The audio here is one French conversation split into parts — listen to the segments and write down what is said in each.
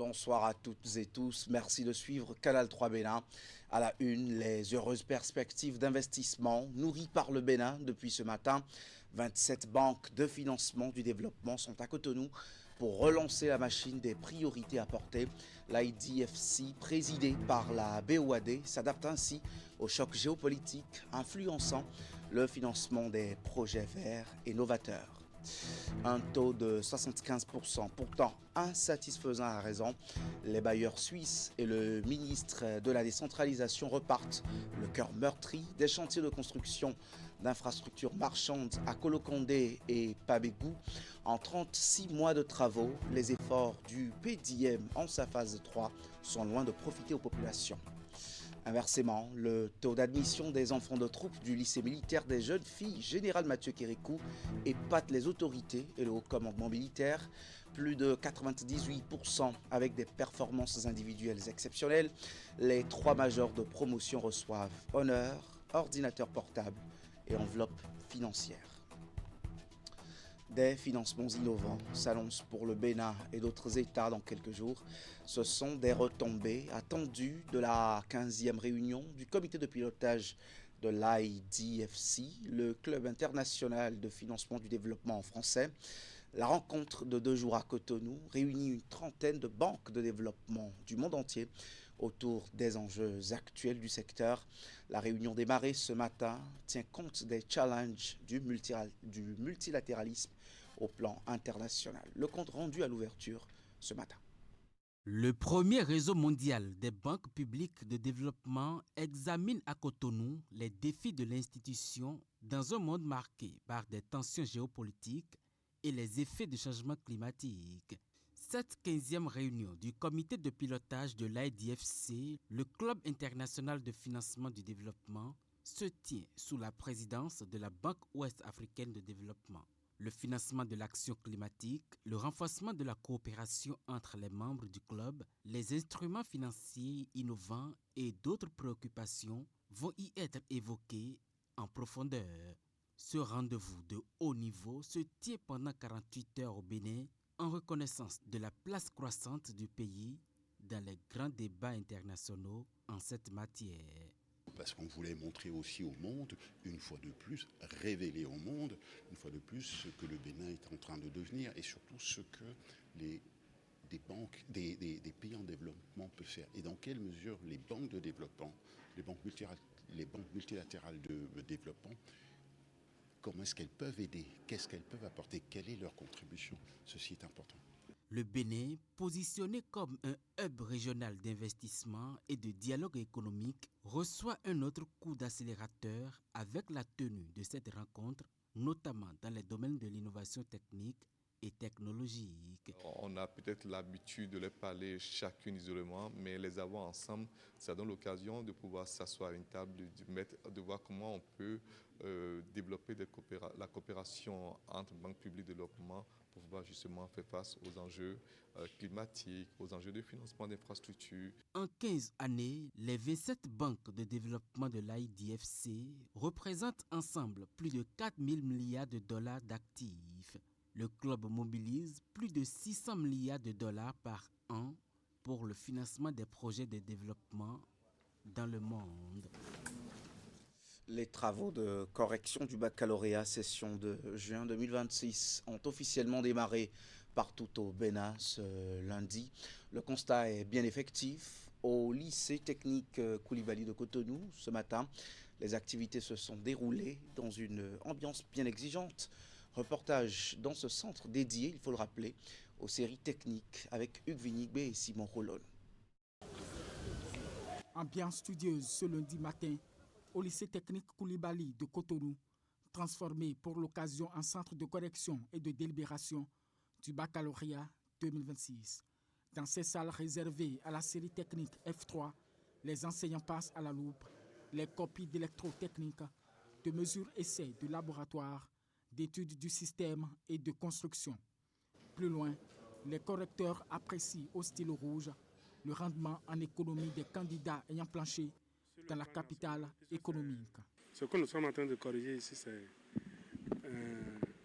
Bonsoir à toutes et tous. Merci de suivre Canal 3 Bénin. À la une, les heureuses perspectives d'investissement nourries par le Bénin depuis ce matin. 27 banques de financement du développement sont à Cotonou pour relancer la machine des priorités apportées. L'IDFC, présidée par la BOAD, s'adapte ainsi au choc géopolitique influençant le financement des projets verts et novateurs. Un taux de 75%, pourtant insatisfaisant à raison. Les bailleurs suisses et le ministre de la décentralisation repartent le cœur meurtri des chantiers de construction d'infrastructures marchandes à Kolokondé et Pabégou. En 36 mois de travaux, les efforts du PDM en sa phase 3 sont loin de profiter aux populations. Inversement, le taux d'admission des enfants de troupe du lycée militaire des jeunes filles Général Mathieu Kérékou épate les autorités et le haut commandement militaire. Plus de 98% avec des performances individuelles exceptionnelles. Les 3 majors de promotion reçoivent honneur, ordinateur portable et enveloppe financière. Des financements innovants s'annoncent pour le Bénin et d'autres États dans quelques jours. Ce sont des retombées attendues de la 15e réunion du comité de pilotage de l'IDFC, le Club international de financement du développement en français. La rencontre de 2 jours à Cotonou réunit une trentaine de banques de développement du monde entier autour des enjeux actuels du secteur. La réunion démarrée ce matin tient compte des challenges du multilatéralisme au plan international. Le compte rendu à l'ouverture ce matin. Le premier réseau mondial des banques publiques de développement examine à Cotonou les défis de l'institution dans un monde marqué par des tensions géopolitiques et les effets du changement climatique. Cette 15e réunion du comité de pilotage de l'IDFC, le Club international de financement du développement, se tient sous la présidence de la Banque ouest-africaine de développement. Le financement de l'action climatique, le renforcement de la coopération entre les membres du club, les instruments financiers innovants et d'autres préoccupations vont y être évoqués en profondeur. Ce rendez-vous de haut niveau se tient pendant 48 heures au Bénin en reconnaissance de la place croissante du pays dans les grands débats internationaux en cette matière. Parce qu'on voulait montrer aussi au monde, une fois de plus, révéler au monde, une fois de plus, ce que le Bénin est en train de devenir et surtout ce que des pays en développement peuvent faire. Et dans quelle mesure les banques de développement, les banques multilatérales de développement, comment est-ce qu'elles peuvent aider, qu'est-ce qu'elles peuvent apporter, quelle est leur contribution. Ceci est important. Le Bénin, positionné comme un hub régional d'investissement et de dialogue économique, reçoit un autre coup d'accélérateur avec la tenue de cette rencontre, notamment dans les domaines de l'innovation technique et technologique. On a peut-être l'habitude de les parler chacune isolément, mais les avoir ensemble, ça donne l'occasion de pouvoir s'asseoir à une table, de voir comment on peut développer la coopération entre banques publiques de développement pour pouvoir justement faire face aux enjeux climatiques, aux enjeux de financement d'infrastructures. En 15 années, les 27 banques de développement de l'IDFC représentent ensemble plus de 4 000 milliards de dollars d'actifs. Le club mobilise plus de 600 milliards de dollars par an pour le financement des projets de développement dans le monde. Les travaux de correction du baccalauréat session de juin 2026 ont officiellement démarré partout au Bénin ce lundi. Le constat est bien effectif. Au lycée technique Koulibaly de Cotonou, ce matin, les activités se sont déroulées dans une ambiance bien exigeante. Reportage dans ce centre dédié, il faut le rappeler, aux séries techniques avec Hugues Vinigbe et Simon Rolon. Ambiance studieuse ce lundi matin au lycée technique Koulibaly de Cotonou, transformé pour l'occasion en centre de correction et de délibération du baccalauréat 2026. Dans ces salles réservées à la série technique F3, les enseignants passent à la loupe les copies d'électrotechnique, de mesures essais de laboratoire, d'études du système et de construction. Plus loin, les correcteurs apprécient au stylo rouge le rendement en économie des candidats ayant planché dans la capitale économique. Ce que nous sommes en train de corriger ici, c'est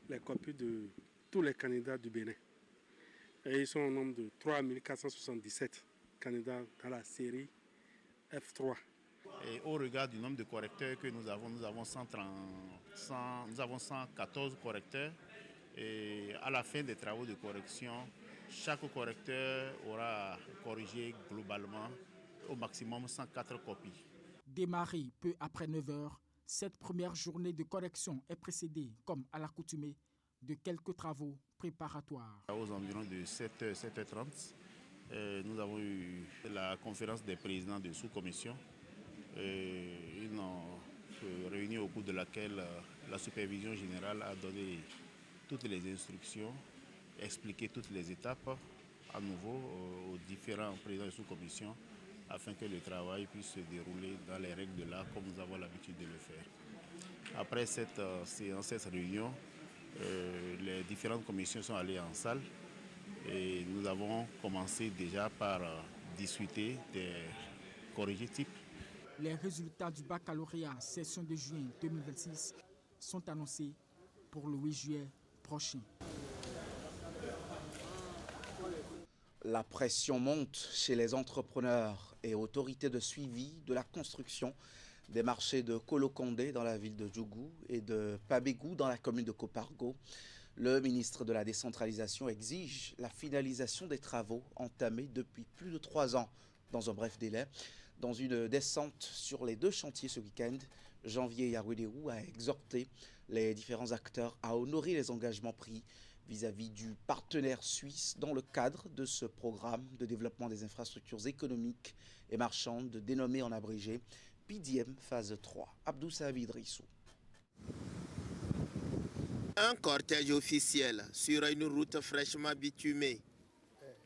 les copies de tous les candidats du Bénin. Et ils sont au nombre de 3477 candidats dans la série F3. Et au regard du nombre de correcteurs que nous avons 114 correcteurs. Et à la fin des travaux de correction, chaque correcteur aura corrigé globalement au maximum 104 copies. Démarré peu après 9 heures, cette première journée de correction est précédée, comme à l'accoutumée, de quelques travaux préparatoires. Aux environs de 7h, 7h30, nous avons eu la conférence des présidents de sous-commission, une réunion au cours de laquelle la supervision générale a donné toutes les instructions, expliqué toutes les étapes à nouveau aux différents présidents de sous-commission afin que le travail puisse se dérouler dans les règles de l'art comme nous avons l'habitude de le faire. Après cette séance, cette réunion, les différentes commissions sont allées en salle et nous avons commencé déjà par discuter des corrigés types. Les résultats du baccalauréat session de juin 2026 sont annoncés pour le 8 juillet prochain. La pression monte chez les entrepreneurs et autorités de suivi de la construction des marchés de Kolokondé dans la ville de Djougou et de Pabégou dans la commune de Kopargo. Le ministre de la Décentralisation exige la finalisation des travaux entamés depuis plus de 3 ans dans un bref délai. Dans une descente sur les 2 chantiers ce week-end, Janvier Yahwedéou a exhorté les différents acteurs à honorer les engagements pris vis-à-vis du partenaire suisse dans le cadre de ce programme de développement des infrastructures économiques et marchandes dénommé en abrégé PDM phase 3. Abdou Sabi Drissou. Un cortège officiel sur une route fraîchement bitumée.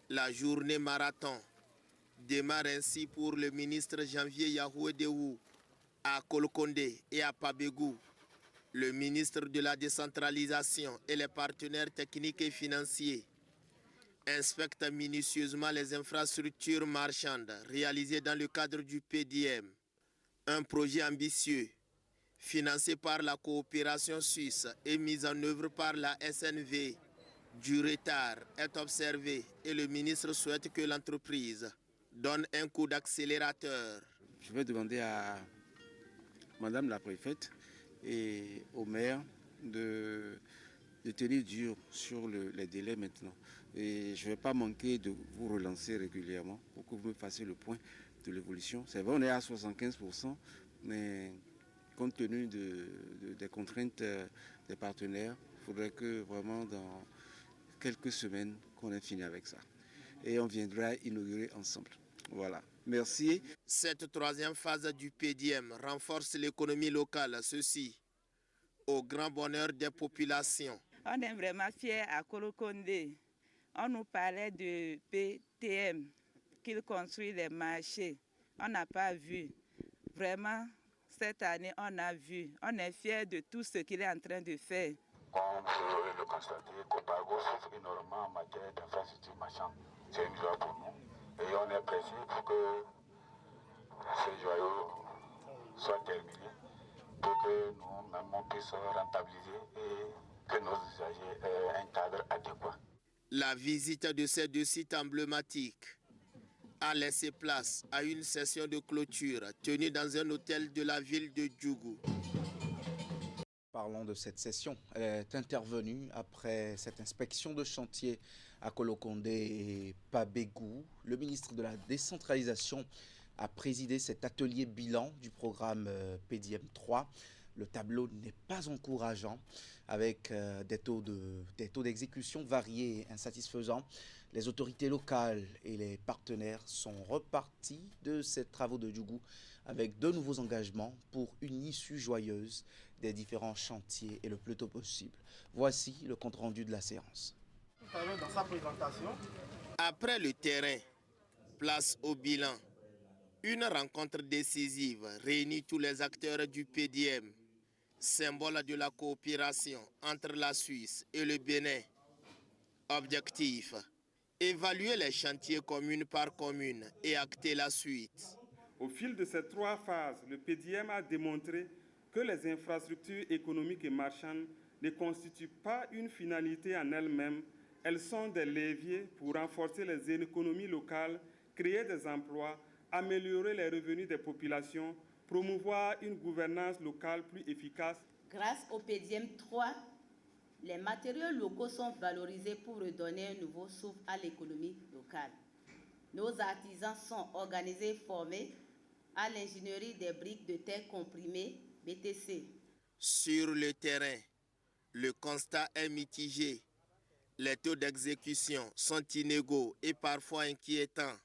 La journée marathon démarre ainsi pour le ministre Janvier Yahwedéou à Kolokondé et à Pabégou. Le ministre de la Décentralisation et les partenaires techniques et financiers inspectent minutieusement les infrastructures marchandes réalisées dans le cadre du PDM. Un projet ambitieux, financé par la coopération suisse et mis en œuvre par la SNV. Du retard est observé et le ministre souhaite que l'entreprise donne un coup d'accélérateur. Je vais demander à Madame la préfète et au maire de tenir dur sur les délais maintenant. Et je ne vais pas manquer de vous relancer régulièrement pour que vous me fassiez le point de l'évolution. C'est vrai, on est à 75%, mais compte tenu des contraintes des partenaires, il faudrait que vraiment dans quelques semaines qu'on ait fini avec ça. Et on viendra inaugurer ensemble. Voilà. Merci. Cette troisième phase du PDM renforce l'économie locale, ceci au grand bonheur des populations. On est vraiment fiers à Kolokondé. On nous parlait de PTM, qu'il construit les marchés. On n'a pas vu. Vraiment, cette année, on a vu. On est fiers de tout ce qu'il est en train de faire. Comme vous pouvez le constater, Kopargo souffre énormément en matière d'infrastructures marchandes. C'est une joie pour nous. Et on est pressé pour que ce joyau soit terminé, pour que nous-mêmes on puisse rentabiliser et que nos usagers aient un cadre adéquat. La visite de ces 2 sites emblématiques a laissé place à une session de clôture tenue dans un hôtel de la ville de Djougou. Parlons de cette session. Elle est intervenue après cette inspection de chantier à Kolokondé et Pabégou. Le ministre de la Décentralisation a présidé cet atelier bilan du programme PDM 3. Le tableau n'est pas encourageant avec des taux d'exécution variés et insatisfaisants. Les autorités locales et les partenaires sont repartis de ces travaux de Djougou avec de nouveaux engagements pour une issue joyeuse des différents chantiers et le plus tôt possible. Voici le compte-rendu de la séance. Dans sa présentation. Après le terrain, place au bilan. Une rencontre décisive réunit tous les acteurs du PDM, symbole de la coopération entre la Suisse et le Bénin. Objectif, évaluer les chantiers commune par commune et acter la suite. Au fil de ces 3 phases, le PDM a démontré que les infrastructures économiques et marchandes ne constituent pas une finalité en elles-mêmes, Elles sont des leviers pour renforcer les économies locales, créer des emplois, améliorer les revenus des populations, promouvoir une gouvernance locale plus efficace. Grâce au PDM 3, les matériaux locaux sont valorisés pour redonner un nouveau souffle à l'économie locale. Nos artisans sont organisés et formés à l'ingénierie des briques de terre comprimées, BTC. Sur le terrain, le constat est mitigé. Les taux d'exécution sont inégaux et parfois inquiétants.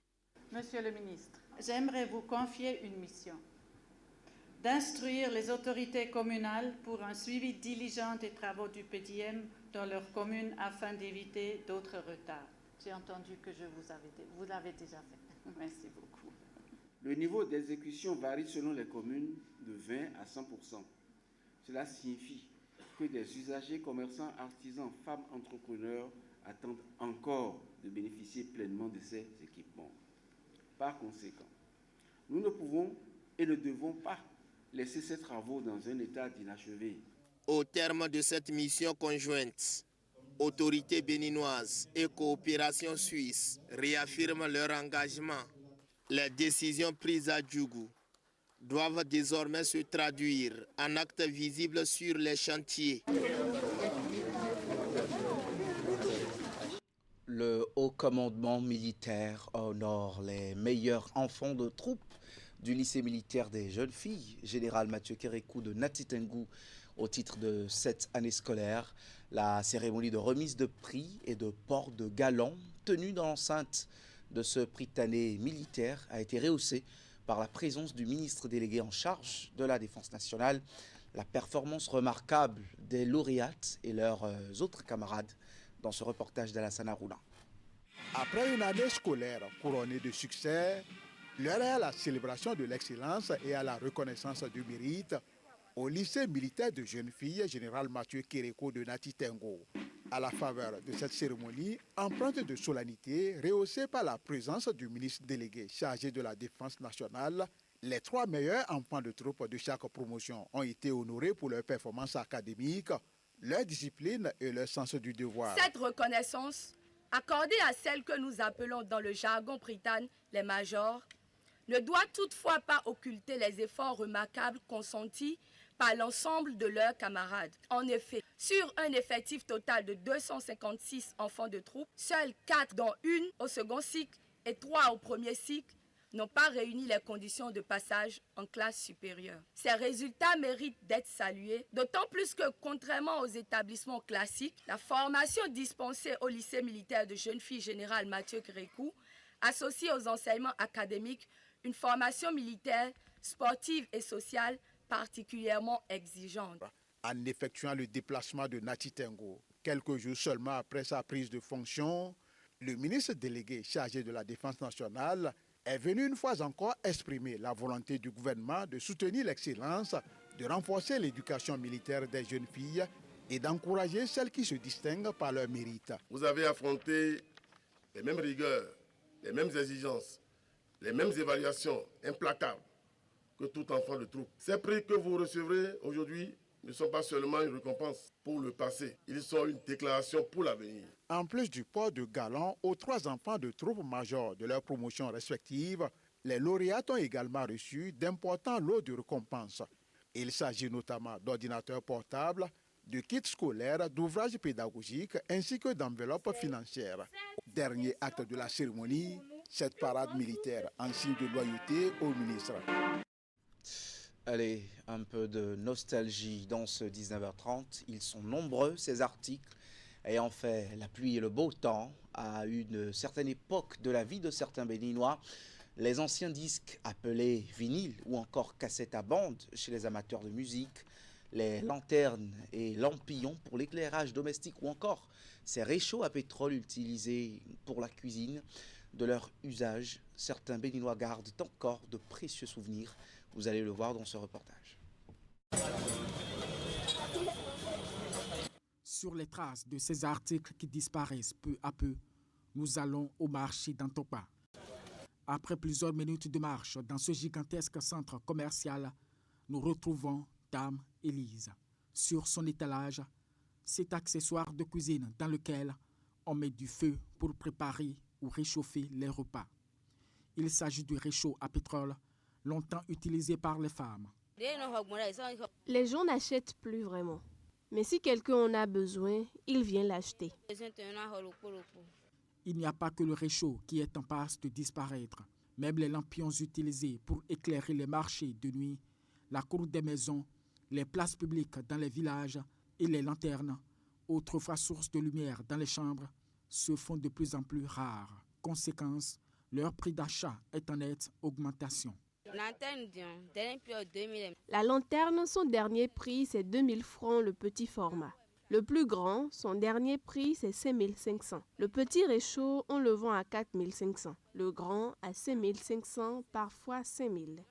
Monsieur le ministre, j'aimerais vous confier une mission. D'instruire les autorités communales pour un suivi diligent des travaux du PDM dans leurs communes afin d'éviter d'autres retards. J'ai entendu que vous l'avez déjà fait. Merci beaucoup. Le niveau d'exécution varie selon les communes de 20 à 100%. Cela signifie que des usagers, commerçants, artisans, femmes, entrepreneurs attendent encore de bénéficier pleinement de ces équipements. Par conséquent, nous ne pouvons et ne devons pas laisser ces travaux dans un état d'inachevé. Au terme de cette mission conjointe, autorités béninoises et coopération suisse réaffirment leur engagement. Les décisions prises à Djougou doivent désormais se traduire en actes visibles sur les chantiers. Le haut commandement militaire honore les meilleurs enfants de troupe du lycée militaire des jeunes filles, général Mathieu Kérékou de Natitengu, au titre de cette année scolaire. La cérémonie de remise de prix et de port de galon tenue dans l'enceinte de ce Prytanée militaire a été rehaussée par la présence du ministre délégué en charge de la Défense nationale. La performance remarquable des lauréates et leurs autres camarades dans ce reportage d'Alassane Arouna. Après une année scolaire couronnée de succès, l'heure est à la célébration de l'excellence et à la reconnaissance du mérite au lycée militaire de jeunes filles général Mathieu Kérékou de Natitengu. À la faveur de cette cérémonie, empreinte de solennité, rehaussée par la présence du ministre délégué chargé de la Défense nationale, les 3 meilleurs enfants de troupe de chaque promotion ont été honorés pour leur performance académique, leur discipline et leur sens du devoir. Cette reconnaissance, accordée à celles que nous appelons dans le jargon prytane les majors, ne doit toutefois pas occulter les efforts remarquables consentis par l'ensemble de leurs camarades. En effet, sur un effectif total de 256 enfants de troupe, seuls 4 dont une au second cycle et 3 au premier cycle n'ont pas réuni les conditions de passage en classe supérieure. Ces résultats méritent d'être salués, d'autant plus que, contrairement aux établissements classiques, la formation dispensée au lycée militaire de jeunes filles général Mathieu Kérékou associe aux enseignements académiques une formation militaire, sportive et sociale particulièrement exigeante. En effectuant le déplacement de Natitengu, quelques jours seulement après sa prise de fonction, le ministre délégué chargé de la Défense nationale est venu une fois encore exprimer la volonté du gouvernement de soutenir l'excellence, de renforcer l'éducation militaire des jeunes filles et d'encourager celles qui se distinguent par leur mérite. Vous avez affronté les mêmes rigueurs, les mêmes exigences, les mêmes évaluations implacables que tout enfant de troupe. Ces prix que vous recevrez aujourd'hui ne sont pas seulement une récompense pour le passé, ils sont une déclaration pour l'avenir. En plus du port de galon aux 3 enfants de troupe majors de leurs promotions respectives, les lauréats ont également reçu d'importants lots de récompenses. Il s'agit notamment d'ordinateurs portables, de kits scolaires, d'ouvrages pédagogiques ainsi que d'enveloppes financières. Dernier acte de la cérémonie, cette parade militaire en signe de loyauté au ministre. Allez, un peu de nostalgie dans ce 19h30. Ils sont nombreux, ces articles, ayant fait la pluie et le beau temps à une certaine époque de la vie de certains Béninois. Les anciens disques appelés vinyles ou encore cassettes à bande chez les amateurs de musique, les lanternes et lampillons pour l'éclairage domestique ou encore ces réchauds à pétrole utilisés pour la cuisine. De leur usage, certains Béninois gardent encore de précieux souvenirs. Vous allez le voir dans ce reportage. Sur les traces de ces articles qui disparaissent peu à peu, nous allons au marché d'Antopa. Après plusieurs minutes de marche dans ce gigantesque centre commercial, nous retrouvons Dame Élise. Sur son étalage, cet accessoire de cuisine dans lequel On met du feu pour préparer ou réchauffer les repas. Il s'agit du réchaud à pétrole, longtemps utilisé par les femmes. Les gens n'achètent plus vraiment. Mais si quelqu'un en a besoin, il vient l'acheter. Il n'y a pas que le réchaud qui est en passe de disparaître. Même les lampions utilisés pour éclairer les marchés de nuit, la cour des maisons, les places publiques dans les villages et les lanternes, autrefois source de lumière dans les chambres, se font de plus en plus rares. Conséquence, leur prix d'achat est en nette augmentation. La lanterne, son dernier prix, c'est 2000 francs le petit format. Le plus grand, son dernier prix, c'est 5500. Le petit réchaud, on le vend à 4500. Le grand, à 5500, parfois 5000.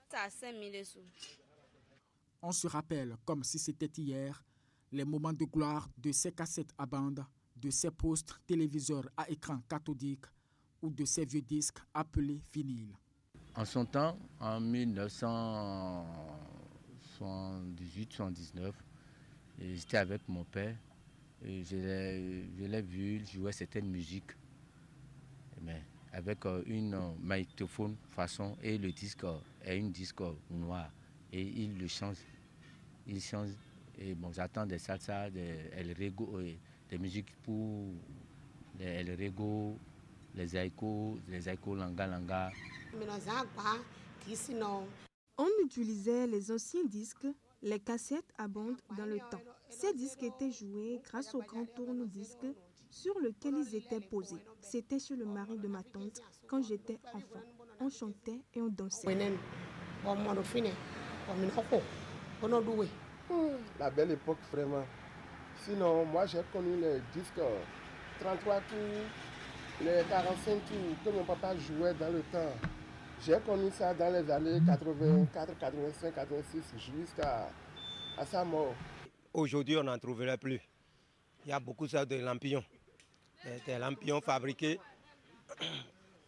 On se rappelle, comme si c'était hier, les moments de gloire de ces cassettes à bande, de ces postes téléviseurs à écran cathodique ou de ces vieux disques appelés vinyles. En son temps, en 1978-79, j'étais avec mon père. Et je l'ai vu, il jouait certaines musiques, mais avec une magnétophone façon, et le disque est un disque noir. Et il le change. Il change. Et bon, j'attends des salsa, des El Rego, des musiques pour les El Rego, les aiko langa langa. On utilisait les anciens disques, les cassettes à bande dans le temps. Ces disques étaient joués grâce au grand tourne-disque sur lequel ils étaient posés. C'était chez le mari de ma tante quand j'étais enfant. On chantait et on dansait. La belle époque, vraiment. Sinon, moi, j'ai connu les disques 33 tours, les 45 tours que mon papa jouait dans le temps. J'ai connu ça dans les années 84, 85, 86, jusqu'à sa mort. Aujourd'hui, on n'en trouverait plus. Il y a beaucoup de lampions. Des lampions fabriqués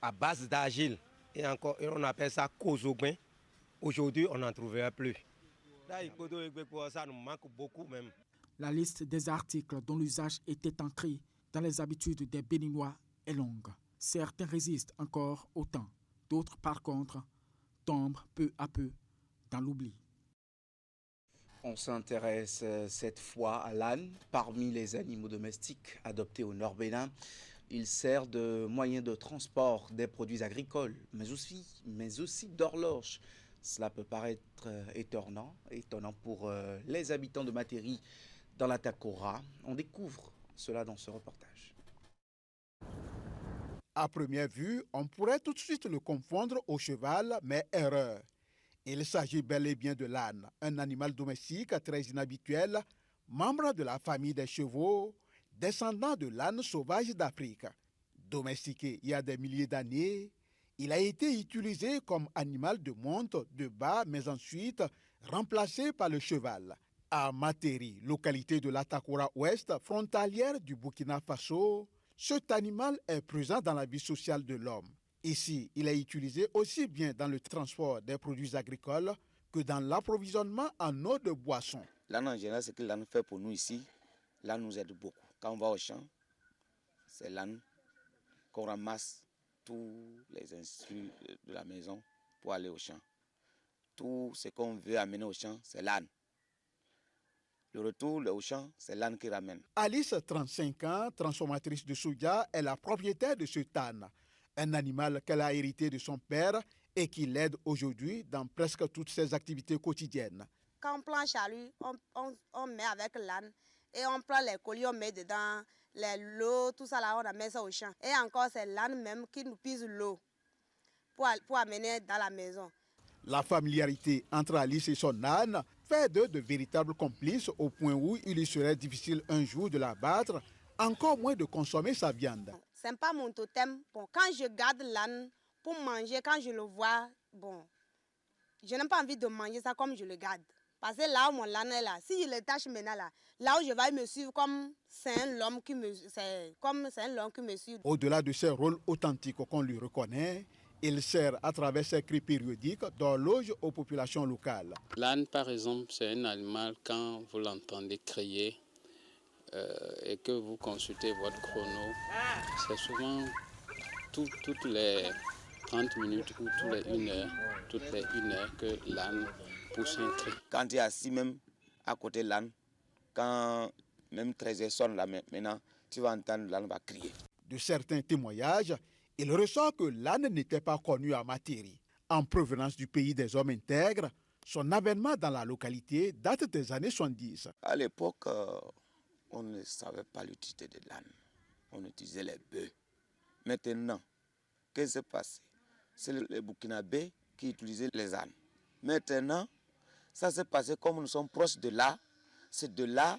à base d'argile. Et on appelle ça kozogben. Aujourd'hui, on n'en trouverait plus. Ça nous manque beaucoup même. La liste des articles dont l'usage était ancré dans les habitudes des Béninois est longue. Certains résistent encore au temps. D'autres, par contre, tombent peu à peu dans l'oubli. On s'intéresse cette fois à l'âne. Parmi les animaux domestiques adoptés au Nord-Bénin, il sert de moyen de transport des produits agricoles, mais aussi d'horloge. Cela peut paraître étonnant pour les habitants de Materi dans la Takora. On découvre cela dans ce reportage. À première vue, on pourrait tout de suite le confondre au cheval, mais erreur. Il s'agit bel et bien de l'âne, un animal domestique très inhabituel, membre de la famille des chevaux, descendant de l'âne sauvage d'Afrique. Domestiqué il y a des milliers d'années, il a été utilisé comme animal de monte, de bas, mais ensuite remplacé par le cheval. À Materi, localité de la Takora Ouest, frontalière du Burkina Faso, cet animal est présent dans la vie sociale de l'homme. Ici, il est utilisé aussi bien dans le transport des produits agricoles que dans l'approvisionnement en eau de boisson. L'âne en général, ce que l'âne fait pour nous ici, l'âne nous aide beaucoup. Quand on va au champ, c'est l'âne qu'on ramasse tous les instruments de la maison pour aller au champ. Tout ce qu'on veut amener au champ, c'est l'âne. Le retour au champ, c'est l'âne qui ramène. Alice, 35 ans, transformatrice de soja, est la propriétaire de ce âne. Un animal qu'elle a hérité de son père et qui l'aide aujourd'hui dans presque toutes ses activités quotidiennes. Quand on planche à lui, on met avec l'âne et on prend les colis, on met dedans l'eau, tout ça là, on met ça au champ. Et encore, c'est l'âne même qui nous pise l'eau pour amener dans la maison. La familiarité entre Alice et son âne fait d'eux de véritables complices au point où il lui serait difficile un jour de l'abattre, encore moins de consommer sa viande. Ce n'est pas mon totem. Bon, quand je garde l'âne pour manger, quand je le vois, je n'ai pas envie de manger ça comme je le garde. Parce que là où mon âne est là, si je le tâche maintenant là où je vais me suivre comme c'est un homme qui me suit. Au-delà de ses rôles authentiques qu'on lui reconnaît, il sert à travers ses cris périodiques d'horloge aux populations locales. L'âne, par exemple, c'est un animal, quand vous l'entendez crier, et que vous consultez votre chrono, c'est souvent toutes les 30 minutes ou toutes les 1 heure que l'âne pousse un cri. Quand tu es assis même à côté de l'âne, quand même 13h sonne là maintenant, tu vas entendre l'âne va crier. De certains témoignages, il ressort que l'âne n'était pas connu à Materi. En provenance du pays des hommes intègres, son avènement dans la localité date des années 70. À l'époque, on ne savait pas l'utilité de l'âne. On utilisait les bœufs. Maintenant, qu'est-ce qui s'est passé? C'est les Burkinabés qui utilisaient les ânes. Maintenant, ça s'est passé comme nous sommes proches de là. C'est de là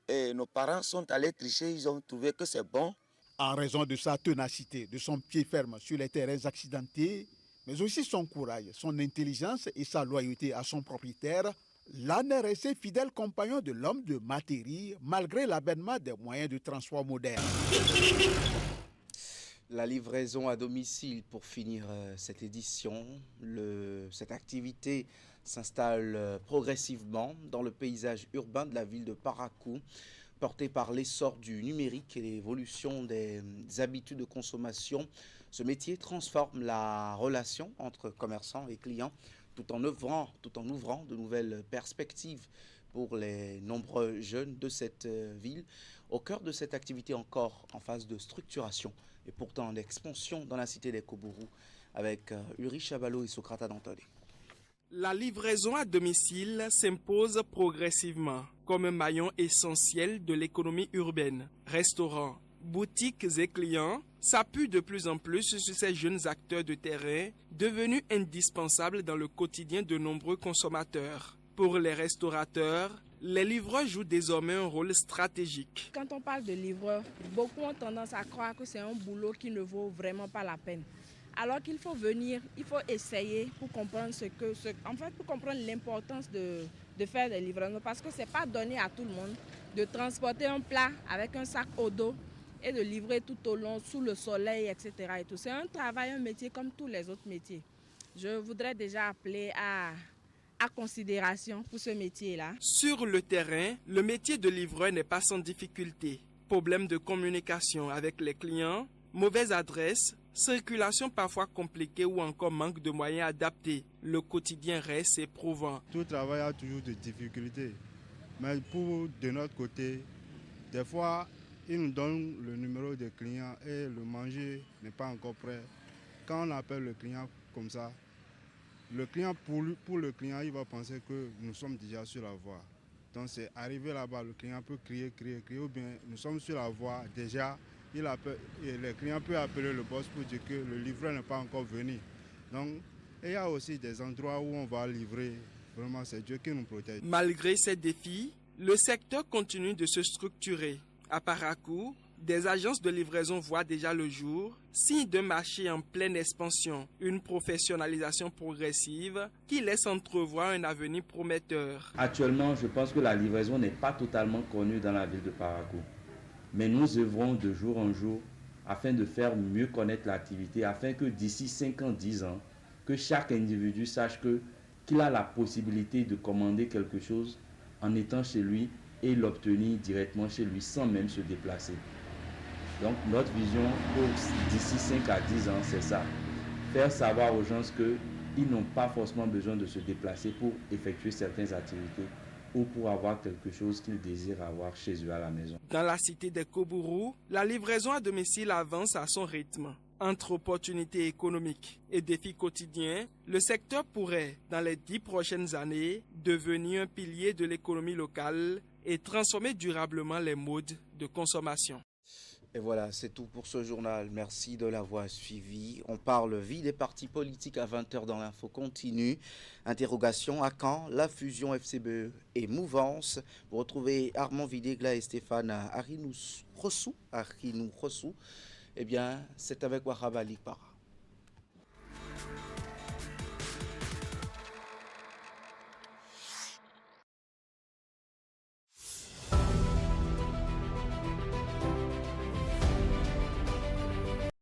et nos parents sont allés tricher, ils ont trouvé que c'est bon. En raison de sa ténacité, de son pied ferme sur les terrains accidentés, mais aussi son courage, son intelligence et sa loyauté à son propriétaire, l'âne est resté fidèle compagnon de l'homme de Materi, malgré l'avènement des moyens de transport modernes. La livraison à domicile pour finir cette édition. Cette activité s'installe progressivement dans le paysage urbain de la ville de Parakou, portée par l'essor du numérique et l'évolution des habitudes de consommation. Ce métier transforme la relation entre commerçants et clients tout en ouvrant de nouvelles perspectives pour les nombreux jeunes de cette ville. Au cœur de cette activité encore en phase de structuration et pourtant d'expansion dans la cité des Kobourou avec Uri Chabalo et Socrata Dantone. La livraison à domicile s'impose progressivement comme un maillon essentiel de l'économie urbaine. Restaurants, boutiques et clients s'appuient de plus en plus sur ces jeunes acteurs de terrain devenus indispensables dans le quotidien de nombreux consommateurs. Pour les restaurateurs, les livreurs jouent désormais un rôle stratégique. Quand on parle de livreurs, beaucoup ont tendance à croire que c'est un boulot qui ne vaut vraiment pas la peine. Alors qu'il faut venir, il faut essayer pour comprendre pour comprendre l'importance de faire des livraisons, parce que ce n'est pas donné à tout le monde de transporter un plat avec un sac au dos et de livrer tout au long sous le soleil, etc. C'est un travail, un métier comme tous les autres métiers. Je voudrais déjà appeler à considération pour ce métier-là. Sur le terrain, le métier de livreur n'est pas sans difficulté. Problèmes de communication avec les clients, mauvaise adresse, circulation parfois compliquée ou encore manque de moyens adaptés. Le quotidien reste éprouvant. Tout travail a toujours des difficultés. Mais de notre côté, des fois, ils nous donnent le numéro des clients et le manger n'est pas encore prêt. Quand on appelle le client comme ça, le client, pour le client, il va penser que nous sommes déjà sur la voie. Donc c'est arrivé là-bas, le client peut crier, ou bien nous sommes sur la voie déjà. Le client peut appeler le boss pour dire que le livreur n'est pas encore venu. Donc il y a aussi des endroits où on va livrer. Vraiment, c'est Dieu qui nous protège. Malgré ces défis, le secteur continue de se structurer. À Parakou, des agences de livraison voient déjà le jour, signe d'un marché en pleine expansion, une professionnalisation progressive qui laisse entrevoir un avenir prometteur. Actuellement, je pense que la livraison n'est pas totalement connue dans la ville de Parakou. Mais nous œuvrons de jour en jour afin de faire mieux connaître l'activité, afin que d'ici 5 ans, 10 ans, que chaque individu sache qu'il a la possibilité de commander quelque chose en étant chez lui et l'obtenir directement chez lui sans même se déplacer. Donc notre vision d'ici 5 à 10 ans, c'est ça. Faire savoir aux gens qu'ils n'ont pas forcément besoin de se déplacer pour effectuer certaines activités ou pour avoir quelque chose qu'ils désirent avoir chez eux à la maison. Dans la cité des Kobourou, la livraison à domicile avance à son rythme. Entre opportunités économiques et défis quotidiens, le secteur pourrait, dans les 10 prochaines années, devenir un pilier de l'économie locale et transformer durablement les modes de consommation. Et voilà, c'est tout pour ce journal. Merci de l'avoir suivi. On parle vie des partis politiques à 20h dans l'info continue. Interrogation, à quand la fusion FCBE et Mouvance? Vous retrouvez Armand Videgla et Stéphane Arinou Rossou. Eh bien, c'est avec Wahab Ali Para.